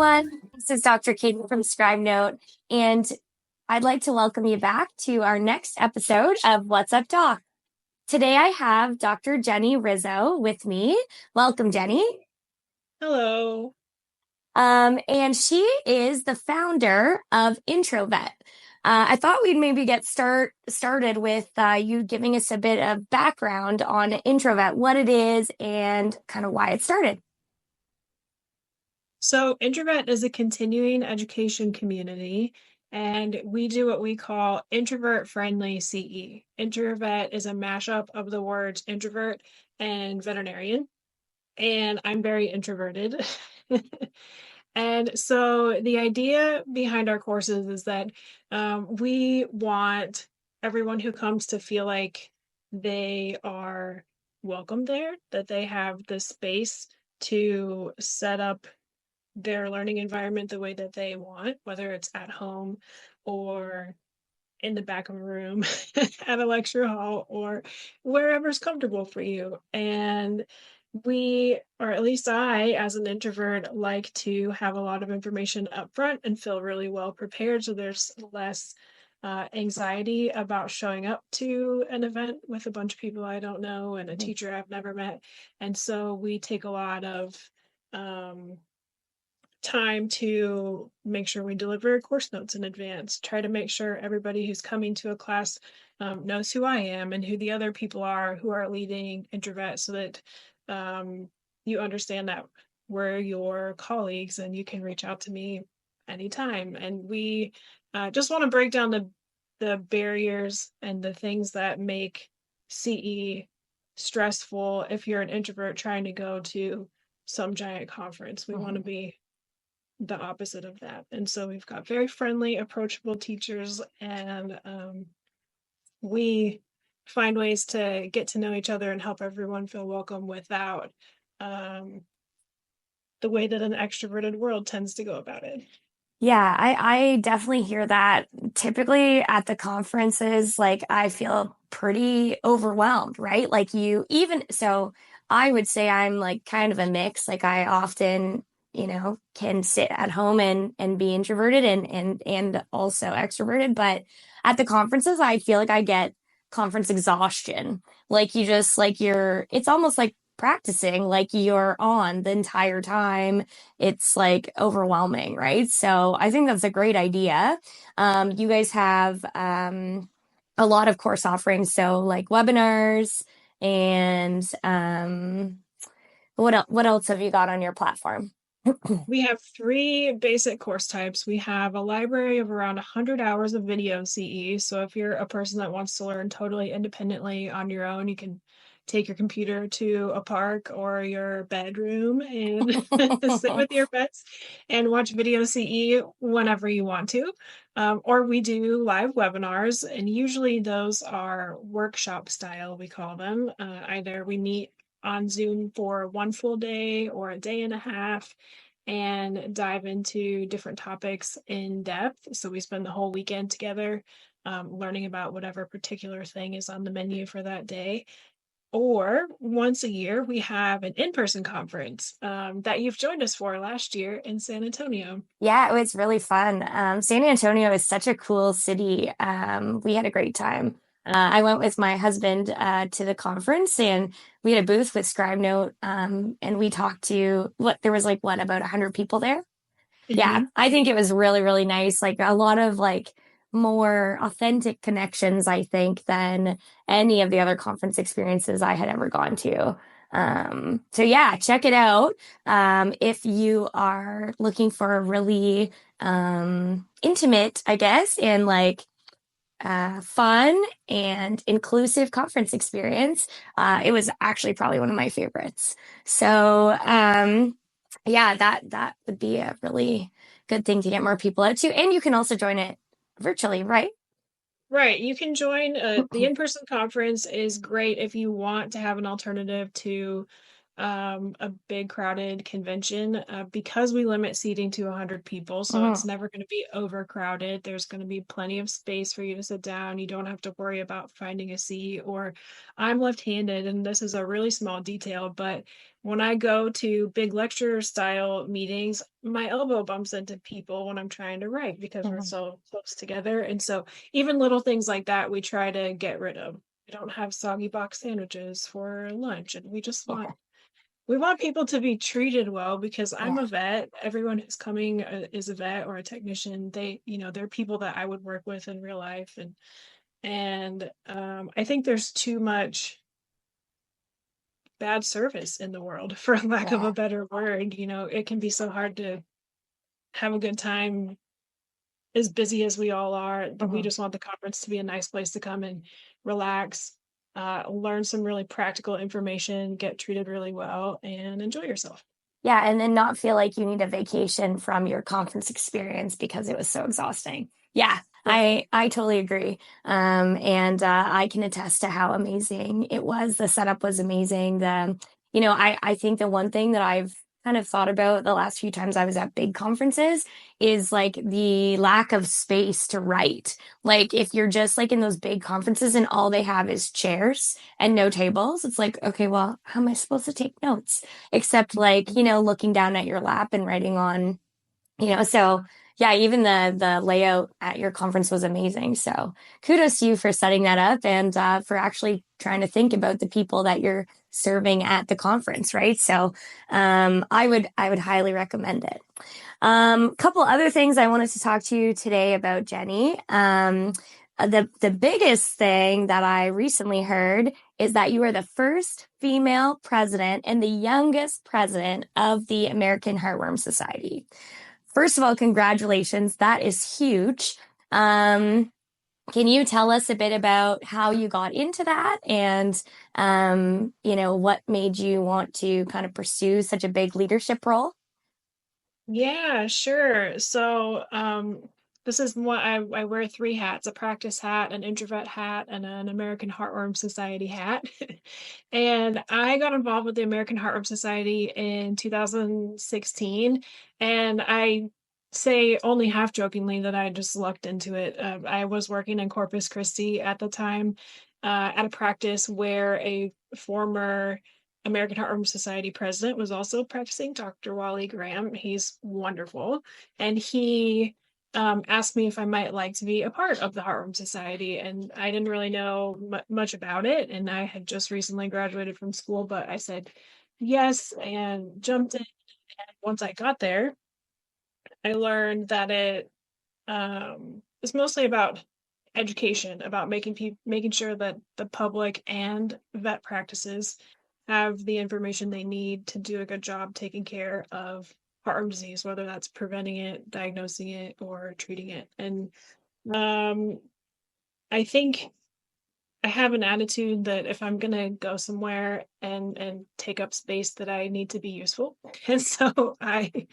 everyone. This is Dr. Katie from Scribe Note, and I'd like to welcome you back to our next episode of What's Up Doc. Today I have Dr. Jenni Rizzo with me. Welcome, Jenni. Hello. And she is the founder of IntroVet. I thought we'd maybe get started with you giving us a bit of background on IntroVet, what it is, and kind of why it started. So IntroVet is a continuing education community, and we do what we call introvert-friendly CE. IntroVet is a mashup of the words introvert and veterinarian, and I'm very introverted. And so the idea behind our courses is that we want everyone who comes to feel like they are welcome there, that they have the space to set up their learning environment the way that they want, whether it's at home or in the back of a room at a lecture hall or wherever's comfortable for you. And we, or at least I, as an introvert, like to have a lot of information up front and feel really well prepared. So there's less anxiety about showing up to an event with a bunch of people I don't know and a teacher I've never met. And so we take a lot of time to make sure we deliver course notes in advance, try to make sure everybody who's coming to a class knows who I am and who the other people are who are leading IntroVet, so that you understand that we're your colleagues and you can reach out to me anytime. And we just want to break down the barriers and the things that make CE stressful if you're an introvert trying to go to some giant conference. We want to be the opposite of that. And so we've got very friendly, approachable teachers, and we find ways to get to know each other and help everyone feel welcome without the way that an extroverted world tends to go about it. Yeah, I definitely hear that. Typically at the conferences, like I feel pretty overwhelmed, right? Like so I would say I'm like kind of a mix. Like I often, can sit at home and be introverted and also extroverted. But at the conferences, I feel like I get conference exhaustion. Like it's almost like practicing, like you're on the entire time. It's like overwhelming, right? So I think that's a great idea. You guys have a lot of course offerings, so like webinars and what else have you got on your platform? We have 3 basic course types. We have a library of around 100 hours of video CE. So if you're a person that wants to learn totally independently on your own, you can take your computer to a park or your bedroom and sit with your pets and watch video CE whenever you want to. Or we do live webinars, and usually those are workshop style, we call them. Either we meet on Zoom for 1 full day or a day and a half and dive into different topics in depth. So we spend the whole weekend together learning about whatever particular thing is on the menu for that day. Or once a year, we have an in-person conference that you've joined us for last year in San Antonio. Yeah, it was really fun. San Antonio is such a cool city. We had a great time. I went with my husband to the conference, and we had a booth with Scribe Note, and we talked to there was about 100 people there. Yeah, I think it was really, really nice. Like a lot of more authentic connections, I think, than any of the other conference experiences I had ever gone to. So yeah, check it out. If you are looking for a really intimate, I guess, and fun and inclusive conference experience, it was actually probably one of my favorites. So yeah, that would be a really good thing to get more people out to. And you can also join it virtually, right? Right. You can join the in-person conference is great if you want to have an alternative to a big crowded convention because we limit seating to 100 people. So Mhm. it's never going to be overcrowded. There's going to be plenty of space for you to sit down. You don't have to worry about finding a seat. Or I'm left-handed, and this is a really small detail, but when I go to big lecture style meetings, my elbow bumps into people when I'm trying to write because we're Mhm. so close together. And so even little things like that, we try to get rid of. We don't have soggy box sandwiches for lunch, and Yeah. we want people to be treated well because I'm Yeah. a vet. Everyone who's coming is a vet or a technician. They're people that I would work with in real life, and I think there's too much bad service in the world, for lack of Yeah. a better word. It can be so hard to have a good time as busy as we all are. We Mhm. just want the conference to be a nice place to come and relax, learn some really practical information, get treated really well, and enjoy yourself. Yeah, and then not feel like you need a vacation from your conference experience because it was so exhausting. Yeah, Right. I totally agree. And I can attest to how amazing it was. The setup was amazing. I think the one thing that I've kind of thought about the last few times I was at big conferences is like the lack of space to write. Like if you're just like in those big conferences and all they have is chairs and no tables, it's like, okay, well, how am I supposed to take notes? Except like, looking down at your lap and writing on, so yeah, even the layout at your conference was amazing. So kudos to you for setting that up and for actually trying to think about the people that you're serving at the conference, right? So I would highly recommend it. Couple other things I wanted to talk to you today about, Jenni. The biggest thing that I recently heard is that you are the first female president and the youngest president of the American Heartworm Society. First of all, congratulations. That is huge. Um, can you tell us a bit about how you got into that and, what made you want to kind of pursue such a big leadership role? Yeah, sure. So, this is what I wear three hats: a practice hat, an introvert hat, and an American Heartworm Society hat. And I got involved with the American Heartworm Society in 2016. And I say only half jokingly that I just lucked into it. I was working in Corpus Christi at the time, at a practice where a former American Heartworm Society president was also practicing, Dr. Wally Graham. He's wonderful. And he asked me if I might like to be a part of the Heartworm Society. And I didn't really know much about it. And I had just recently graduated from school, but I said yes and jumped in. And once I got there, I learned that it is mostly about education, about making sure that the public and vet practices have the information they need to do a good job taking care of heartworm disease, whether that's preventing it, diagnosing it, or treating it. And um, I think I have an attitude that if I'm gonna go somewhere and take up space, that I need to be useful. And so I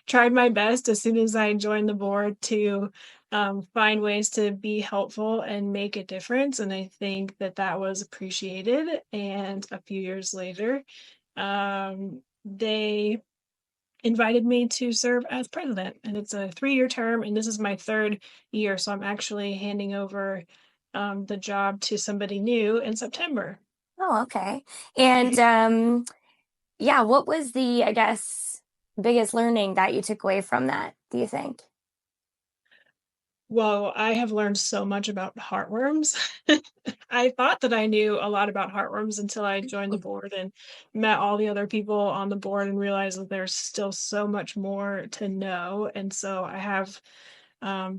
tried my best as soon as I joined the board to find ways to be helpful and make a difference. And I think that that was appreciated. And a few years later, they invited me to serve as president. And it's a 3-year term, and this is my third year. So I'm actually handing over the job to somebody new in September. Oh, okay. And yeah, what was the, I guess, biggest learning that you took away from that, do you think? Well, I have learned so much about heartworms. I thought that I knew a lot about heartworms until I joined the board and met all the other people on the board and realized that there's still so much more to know. And so I have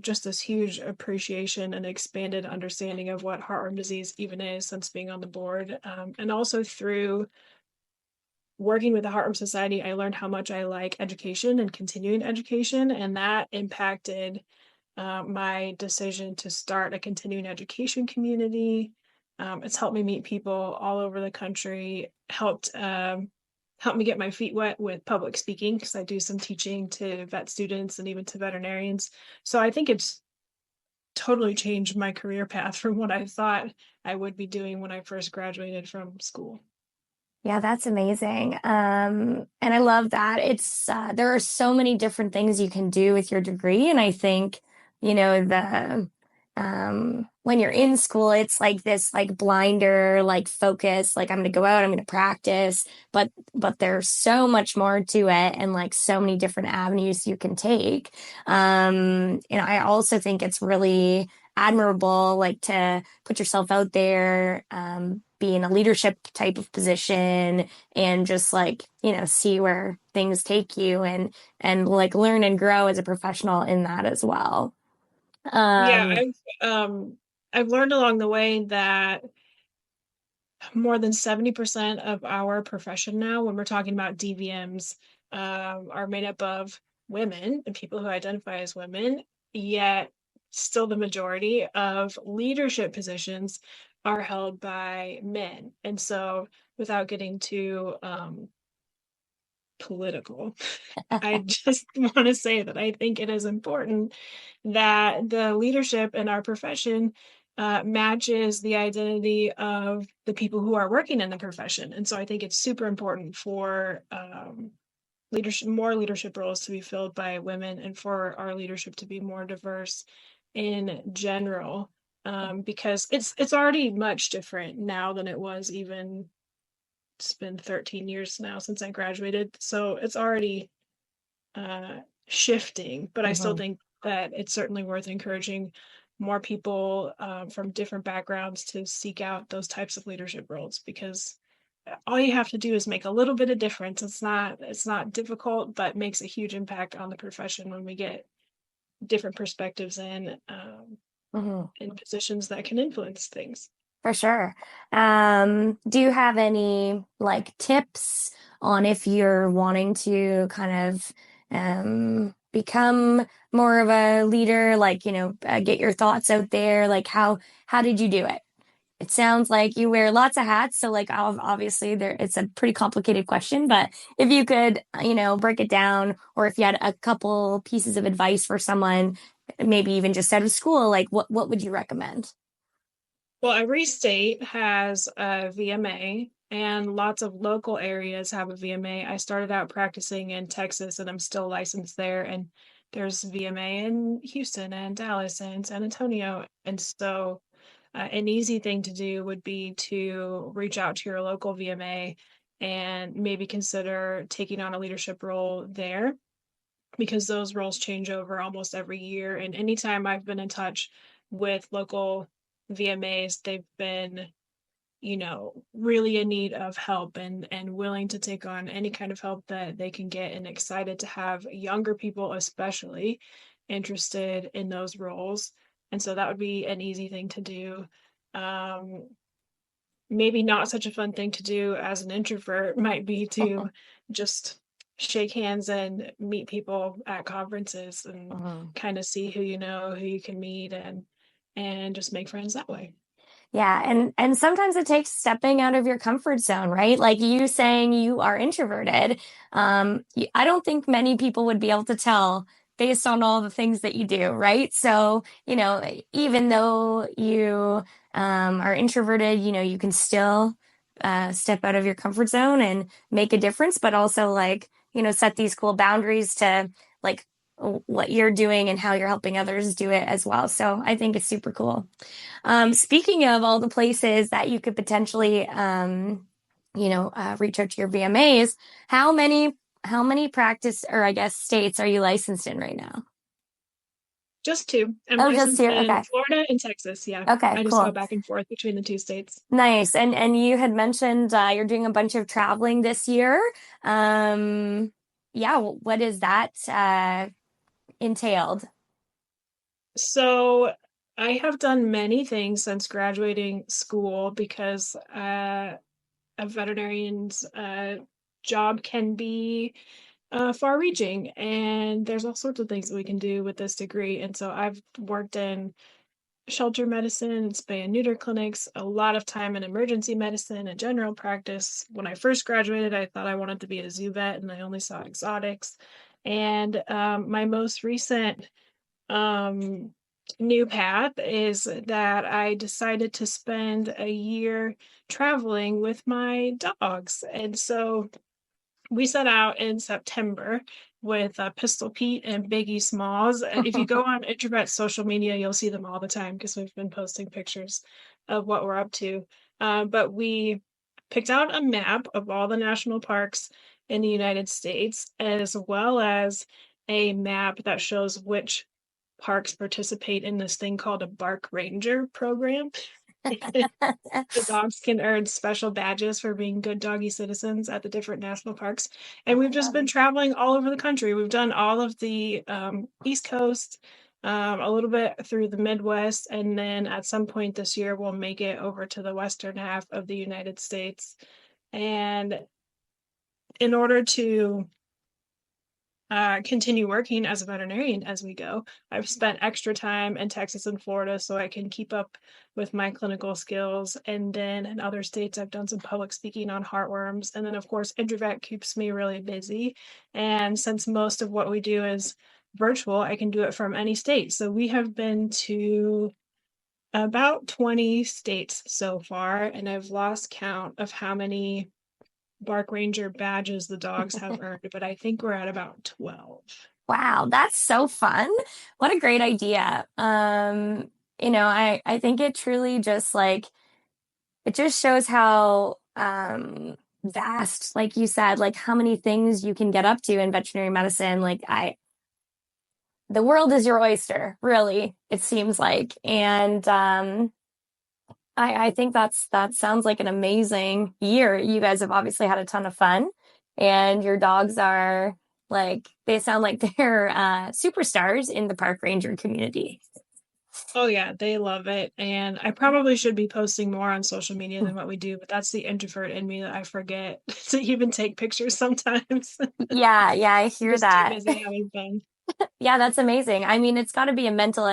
just this huge appreciation and expanded understanding of what heartworm disease even is since being on the board. And also through working with the Heartworm Society, I learned how much I like education and continuing education, and that impacted my decision to start a continuing education community. It's helped me meet people all over the country, helped me get my feet wet with public speaking because I do some teaching to vet students and even to veterinarians. So I think it's totally changed my career path from what I thought I would be doing when I first graduated from school. Yeah, that's amazing. And I love that. It's there are so many different things you can do with your degree, and I think, the when you're in school, it's like this like blinder, like focus, like I'm gonna go out, I'm gonna practice, but there's so much more to it and like so many different avenues you can take. And I also think it's really admirable, like to put yourself out there, be in a leadership type of position and just like, see where things take you and like learn and grow as a professional in that as well. Yeah, Um, I've learned along the way that more than 70% of our profession now, when we're talking about DVMs, are made up of women and people who identify as women, yet still the majority of leadership positions are held by men. And so, without getting too political, I just want to say that I think it is important that the leadership in our profession matches the identity of the people who are working in the profession. And so I think it's super important for more leadership roles to be filled by women and for our leadership to be more diverse in general. Because it's already much different now than it was even it's been 13 years now since I graduated. So it's already uh, shifting, but I still mhm. think that it's certainly worth encouraging more people from different backgrounds to seek out those types of leadership roles because all you have to do is make a little bit of difference. It's not difficult, but makes a huge impact on the profession when we get different perspectives Mhm. in positions that can influence things. For sure. Do you have any like tips on if you're wanting to kind of become more of a leader, like, get your thoughts out there? Like how did you do it? It sounds like you wear lots of hats, so like obviously there it's a pretty complicated question, but if you could, break it down, or if you had a couple pieces of advice for someone, maybe even just out of school, like what would you recommend? Well, every state has a VMA, and lots of local areas have a VMA. I started out practicing in Texas, and I'm still licensed there. And there's VMA in Houston and Dallas and San Antonio. And so, an easy thing to do would be to reach out to your local VMA and maybe consider taking on a leadership role there because those roles change over almost every year. And anytime I've been in touch with local VMAs, they've been, really in need of help and willing to take on any kind of help that they can get and excited to have younger people especially interested in those roles. And so that would be an easy thing to do. Um, Maybe not such a fun thing to do as an introvert might be to just shake hands and meet people at conferences and Mhm. kind of see who you know, who you can meet and just make friends that way. Yeah, and sometimes it takes stepping out of your comfort zone, right? Like you saying you are introverted. I don't think many people would be able to tell based on all the things that you do, right? So, even though you are introverted, you can still step out of your comfort zone and make a difference, but also like, set these cool boundaries to like what you're doing and how you're helping others do it as well. So I think it's super cool. Speaking of all the places that you could potentially, reach out to your VMAs, how many practice or I guess states are you licensed in right now? Just two. I'm Oh, just licensed two. in Okay. Florida and Texas. Yeah. Okay, I just go cool. back and forth between the two states. Nice. And you had mentioned you're doing a bunch of traveling this year. Um, yeah, what is that entailed? So I have done many things since graduating school because a veterinarian's job can be far reaching and there's all sorts of things that we can do with this degree. And so I've worked in shelter medicine, spay and neuter clinics, a lot of time in emergency medicine and general practice. When I first graduated, I thought I wanted to be a zoo vet and I only saw exotics. And my most recent um, new path is that I decided to spend a year traveling with my dogs. And so we set out in September with Pistol Pete and Biggie Smalls. And if you go on IntroVet social media, you'll see them all the time because we've been posting pictures of what we're up to. But we picked out a map of all the national parks in the United States, as well as a map that shows which parks participate in this thing called a Bark Ranger program. The dogs can earn special badges for being good doggy citizens at the different national parks. And we've just been traveling all over the country. We've done all of the East Coast, a little bit through the Midwest, and then at some point this year, we'll make it over to the western half of the United States. And in order to continue working as a veterinarian as we go. I've spent extra time in Texas and Florida so I can keep up with my clinical skills. And then in other states, I've done some public speaking on heartworms. And then, of course, IntroVet keeps me really busy. And since most of what we do is virtual, I can do it from any state. So we have been to about 20 states so far, and I've lost count of how many Bark Ranger badges the dogs have earned, but I think we're at about 12. Wow, that's so fun. What a great idea. I think it truly just like it just shows how vast, like you said, like how many things you can get up to in veterinary medicine. The world is your oyster, really, it seems like. And I think that sounds like an amazing year. You guys have obviously had a ton of fun, and your dogs are like they sound like they're superstars in the park ranger community. Oh yeah, they love it. And I probably should be posting more on social media than what we do, but that's the introvert in me that I forget to even take pictures sometimes. Yeah, yeah, I I'm hear just too that. busy having fun. Yeah, that's amazing. I mean, it's got to be a mental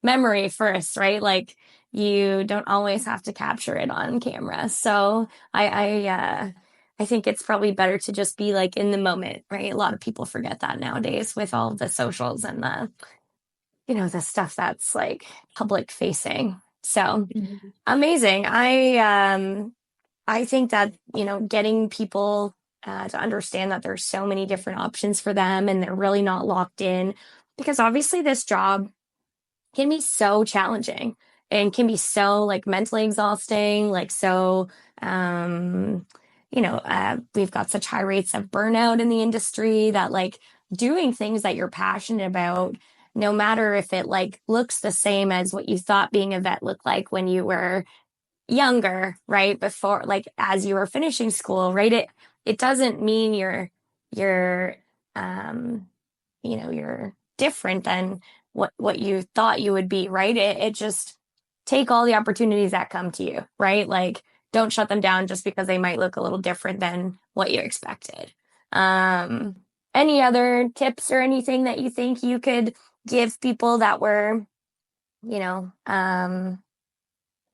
memory first, right? Like you don't always have to capture it on camera. So I think it's probably better to just be like in the moment, right? A lot of people forget that nowadays with all the socials and the stuff that's like public facing. So Mhm. amazing. I think that, getting people to understand that there's so many different options for them and they're really not locked in because obviously this job can be so challenging and can be so like mentally exhausting, like so, we've got such high rates of burnout in the industry that like doing things that you're passionate about, no matter if it like looks the same as what you thought being a vet looked like when you were younger, right? Before, like, as you were finishing school, right? It doesn't mean you're, um, you're different than what you thought you would be, right? It just take all the opportunities that come to you, right? Like, don't shut them down just because they might look a little different than what you expected. Um, any other tips or anything that you think you could give people that were, you know, um,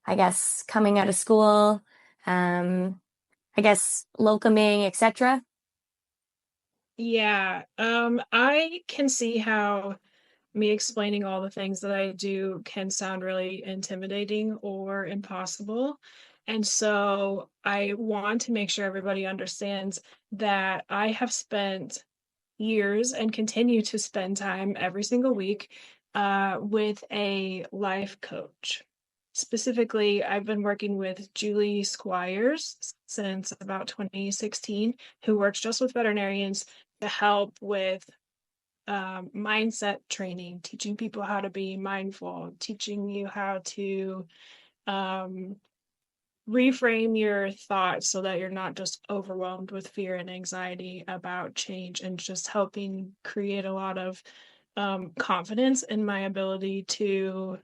I guess coming out of school, um, I guess locuming, etc. Yeah, I can see how me explaining all the things that I do can sound really intimidating or impossible. And so I want to make sure everybody understands that I have spent years and continue to spend time every single week with a life coach. Specifically, I've been working with Julie Squires since about 2016, who works just with veterinarians to help with mindset training, teaching people how to be mindful, teaching you how to um, reframe your thoughts so that you're not just overwhelmed with fear and anxiety about change, and just helping create a lot of confidence in my ability to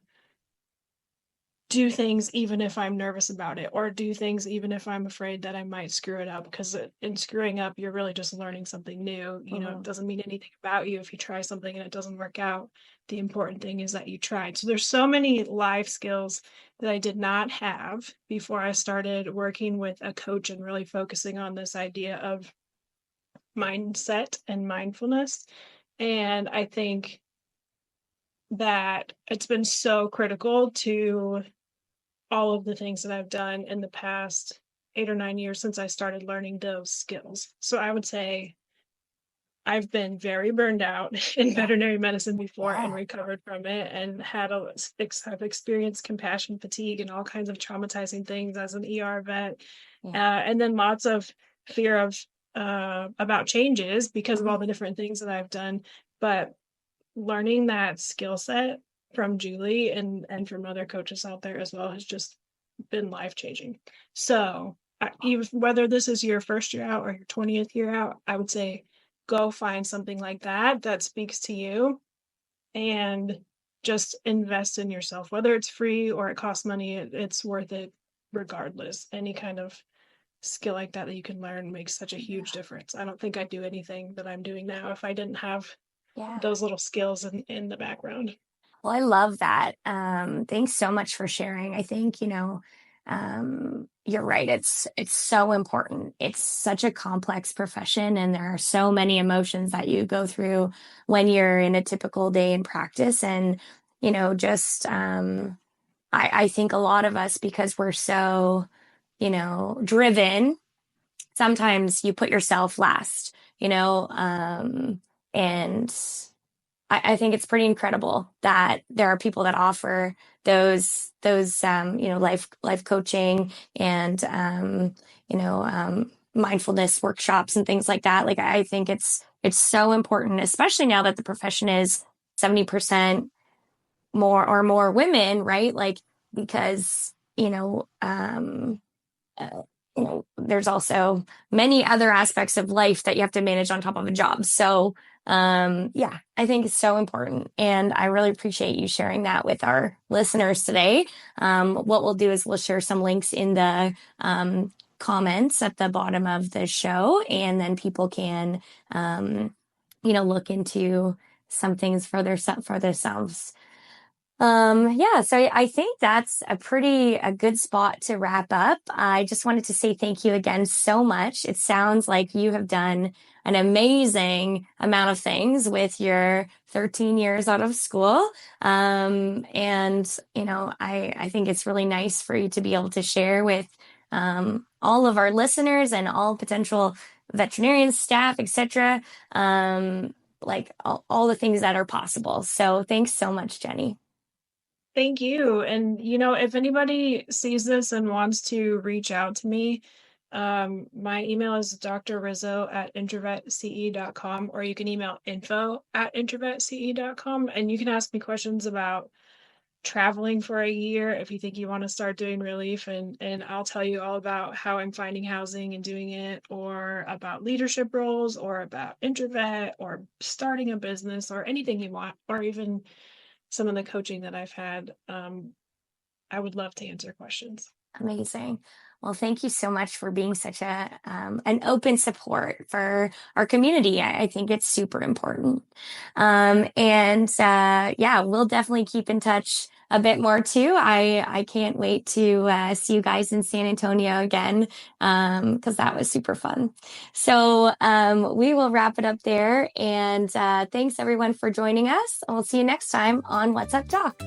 do things even if I'm nervous about it, or do things even if I'm afraid that I might screw it up. Because in screwing up, you're really just learning something new. It Mhm. doesn't mean anything about you if you try something and it doesn't work out. The important thing is that you tried. So there's so many life skills that I did not have before I started working with a coach and really focusing on this idea of mindset and mindfulness. And I think that it's been so critical to all of the things that I've done in the past 8 or 9 years since I started learning those skills. So I would say I've been very burned out in Yeah. veterinary medicine before and Yeah. recovered from it, and have experienced compassion fatigue and all kinds of traumatizing things as an ER vet, Yeah. and then lots of fear of about changes because of all Mhm. the different things that I've done. But learning that skill set from Julie and from other coaches out there as well has just been life changing. So, even whether this is your first year out or your 20th year out, I would say go find something like that that speaks to you and just invest in yourself. Whether it's free or it costs money, it's worth it regardless. Any kind of skill like that that you can learn makes such a huge difference. I don't think I'd do anything that I'm doing now if I didn't have Yeah. those little skills in the background. Well, I love that. Thanks so much for sharing. I think, you're right. It's so important. It's such a complex profession, and there are so many emotions that you go through when you're in a typical day in practice. And, just I think a lot of us, because we're so, driven, sometimes you put yourself last, and I think it's pretty incredible that there are people that offer those life coaching and mindfulness workshops and things like that. Like I think it's so important, especially now that the profession is 70% more or more women, right? Like because there's also many other aspects of life that you have to manage on top of a job. So, yeah, I think it's so important. And I really appreciate you sharing that with our listeners today. What we'll do is we'll share some links in the comments at the bottom of the show, and then people can, look into some things for themselves. Yeah, so I think that's a good spot to wrap up. I just wanted to say thank you again so much. It sounds like you have done an amazing amount of things with your 13 years out of school. And I think it's really nice for you to be able to share with all of our listeners and all potential veterinarian staff, etc. Like all the things that are possible. So thanks so much, Jenni. Thank you. And if anybody sees this and wants to reach out to me, my email is drrizzo@introvetce.com, or you can email info@introvetce.com, and you can ask me questions about traveling for a year if you think you want to start doing relief, and I'll tell you all about how I'm finding housing and doing it, or about leadership roles, or about introvet, or starting a business, or anything you want, or even some of the coaching that I've had. I would love to answer questions. Amazing. Well, thank you so much for being such an open support for our community. I think it's super important. And yeah, we'll definitely keep in touch a bit more too. I can't wait to see you guys in San Antonio again because that was super fun. So we will wrap it up there. And thanks everyone for joining us. And we'll see you next time on What's Up Doc.